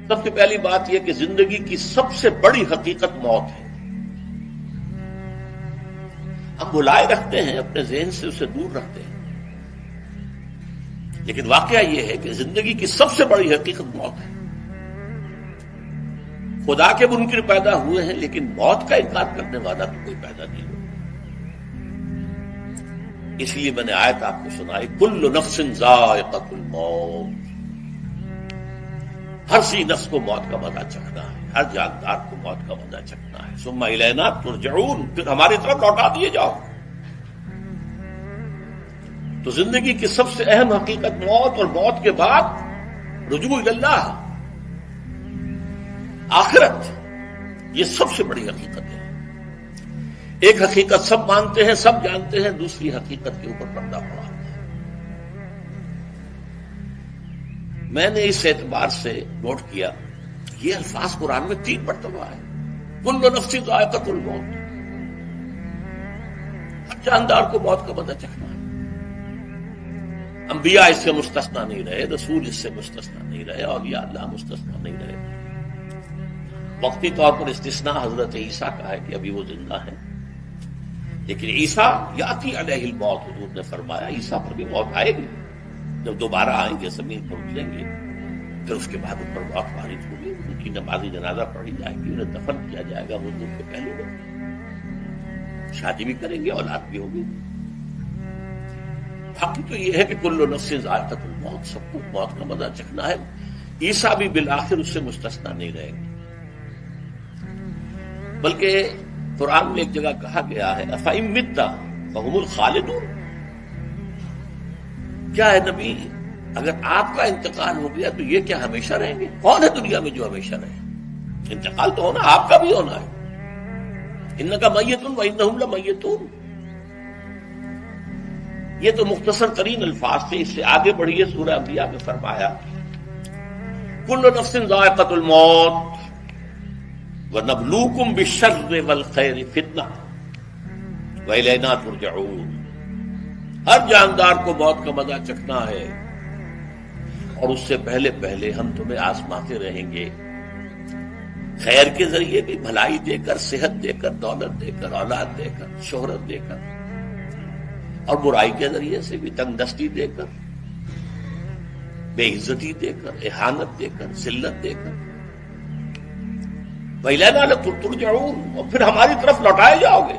سب سے پہلی بات یہ کہ زندگی کی سب سے بڑی حقیقت موت ہے. ہم بلائے رکھتے ہیں، اپنے ذہن سے اسے دور رکھتے ہیں، لیکن واقعہ یہ ہے کہ زندگی کی سب سے بڑی حقیقت موت ہے. خدا کے منکر پیدا ہوئے ہیں، لیکن موت کا انکار کرنے والا تو کوئی پیدا نہیں ہوا. اس لیے میں نے آیت آپ کو سنائی، کل نفس ذائقۃ الموت، ہر سی نفس کو موت کا مزہ چکھنا ہے، ہر جاندار کو موت کا مزہ چکھنا ہے. ثم الینا ترجعون، پھر ہماری طرف لوٹا دیے جاؤ. تو زندگی کی سب سے اہم حقیقت موت، اور موت کے بعد رجوع الی اللہ، آخرت، یہ سب سے بڑی حقیقت ہے. ایک حقیقت سب مانتے ہیں، سب جانتے ہیں، دوسری حقیقت کے اوپر پردہ پڑا. میں نے اس اعتبار سے نوٹ کیا، یہ الفاظ قرآن میں 3 مرتبہ ہے. کل نفس ذائقۃ الموت، ہر جاندار کو موت کا مزہ چکھنا ہے. انبیاء اس سے مستثنا نہیں رہے، رسول اس سے مستثنا نہیں رہے، اولیاء اللہ مستثنا نہیں رہے. وقتی طور پر استثناء حضرت عیسیٰ کا ہے کہ ابھی وہ زندہ ہیں، لیکن عیسیٰ یاتی علیہ الموت، حضور نے فرمایا عیسیٰ پر بھی موت آئے گی. جب دوبارہ آئیں گے، زمین پر اتریں گے، پھر اس کے بعد ان پر موت وارد ہوگی، ان کی نماز جنازہ پڑھی جائے گی، انہیں دفن کیا جائے گا حضور کے پہلے دن، شادی بھی کریں گے، اولاد بھی ہوگی. باقی تو یہ ہے کہ کل نفس ذائقۃ الموت، سب کو موت کا مزہ چکھنا ہے. عیسیٰ بھی بالآخر اس سے مستثنا نہیں رہیں گے. بلکہ قرآن میں ایک جگہ کہا گیا ہے افإن مت فهم الخالدون، کیا ہے نبی اگر آپ کا انتقال ہو گیا تو یہ کیا ہمیشہ رہیں گے؟ کون ہے دنیا میں جو ہمیشہ رہے؟ انتقال تو ہونا، آپ کا بھی ہونا ہے. انک میت وانہم لمیتون، یہ تو مختصر ترین الفاظ تھے. اس سے آگے بڑھیے، سورہ انبیاء میں فرمایا کل نفس ذائقۃ الموت وَنَبْلُوكُمْ بِالشَّرِّ وَالْخَيْرِ فِتْنَةً وَإِلَيْنَا تُرْجَعُونَ. ہر جاندار کو موت کا مزہ چکھنا ہے، اور اس سے پہلے پہلے ہم تمہیں آزماتے رہیں گے، خیر کے ذریعے بھی، بھلائی دے کر، صحت دے کر، دولت دے کر، اولاد دے کر، شہرت دے کر، اور برائی کے ذریعے سے بھی، تنگ دستی دے کر، بے عزتی دے کر، اہانت دے کر، ذلت دے کر. وَإِلَيْنَا تُرْجَعُونَ، اور پھر ہماری طرف لوٹائے جاؤ گے.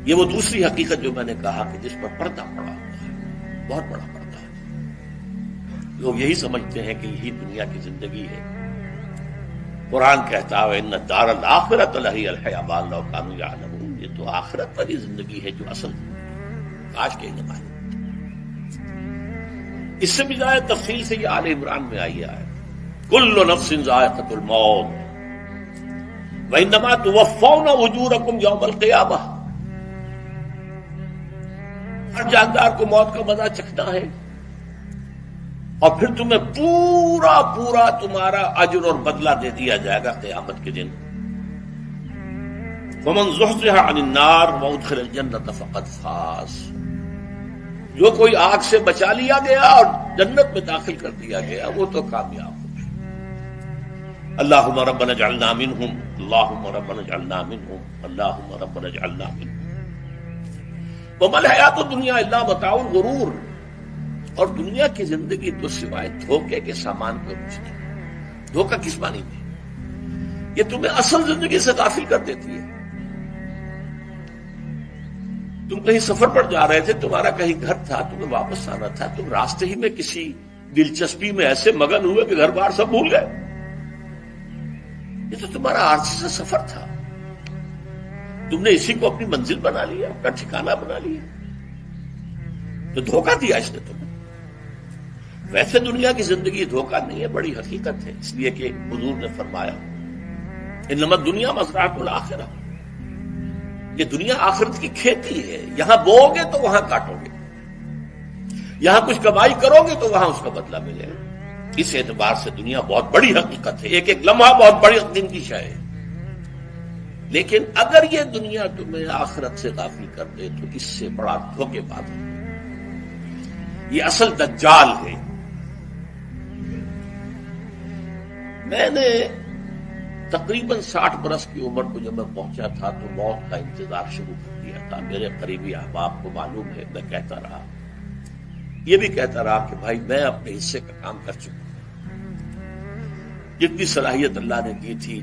یہ وہ دوسری حقیقت جو میں نے کہا کہ جس پر پردہ پڑا ہوا ہے، بہت بڑا پردہ ہے. لوگ یہی سمجھتے ہیں کہ یہی دنیا کی زندگی ہے. قرآن کہتا ہے إِنَّ الدَّارَ الْآخِرَةَ لَهِيَ الْحَيَوَانُ لَوْ كَانُوا يَعْلَمُونَ، یہ تو آخرت والی زندگی ہے جو اصل کاش کے علم آئے. اس سے بھی زیادہ تفصیل سے یہ آل عمران میں آئی ہے، كُلُّ نَفْسٍ ذَائِقَةُ الْمَوْتِ وَإِنَّمَا تُوَفَّوْنَ أُجُورَكُمْ يَوْمَ الْقِيَامَةِ. ہر جاندار کو موت کا مزہ چکھنا ہے، اور پھر تمہیں پورا پورا تمہارا اجر اور بدلہ دے دیا جائے گا قیامت کے دن. فَمَنْ زُحْزِحَ عَنِ النَّارِ وَأُدْخِلَ الْجَنَّةَ فَقَدْ فَازَ، جو کوئی آگ سے بچا لیا گیا اور جنت میں داخل کر دیا گیا وہ تو کامیاب ہو. اللہم ربنا اجعلنا منہم، اللہم ربنا اجعلنا منہم، اللہم ربنا اجعلنا منہم. وما الحیات الدنیا الا متاع الغرور، اور دنیا کی زندگی تو سوائے دھوکے کے سامان پر کچھ نہیں. دھوکہ کس معنی میں؟ یہ تمہیں اصل زندگی سے غافل کر دیتی ہے. تم کہیں سفر پر جا رہے تھے، تمہارا کہیں گھر تھا، تمہیں واپس آنا تھا، تم راستے ہی میں کسی دلچسپی میں ایسے مگن ہوئے کہ گھر بار سب بھول گئے. یہ تو تمہارا عارضی سے سفر تھا، تم نے اسی کو اپنی منزل بنا لیا، اپنا ٹھکانہ بنا لیا، تو دھوکہ دیا اس نے تمہیں. ویسے دنیا کی زندگی دھوکہ نہیں ہے، بڑی حقیقت ہے. اس لیے کہ حضور نے فرمایا انما الدنیا مزرعۃ الآخرہ، یہ دنیا آخرت کی کھیتی ہے. یہاں بو گے تو وہاں کاٹو گے، یہاں کچھ کمائی کرو گے تو وہاں اس کا بدلہ ملے گا. اس اعتبار سے دنیا بہت بڑی حقیقت ہے، ایک ایک لمحہ بہت بڑی دن کی شے ہے. لیکن اگر یہ دنیا تمہیں آخرت سے غافل کر دے تو اس سے بڑا دھوکے باز ہے. یہ اصل دجال ہے. میں نے تقریباً 60 برس کی عمر کو جب میں پہنچا تھا تو موت کا انتظار شروع کر دیا تھا. میرے قریبی احباب کو معلوم ہے، میں کہتا رہا، یہ بھی کہتا رہا کہ بھائی میں اپنے حصے کا کام کر چکا ہوں. جتنی صلاحیت اللہ نے دی تھی،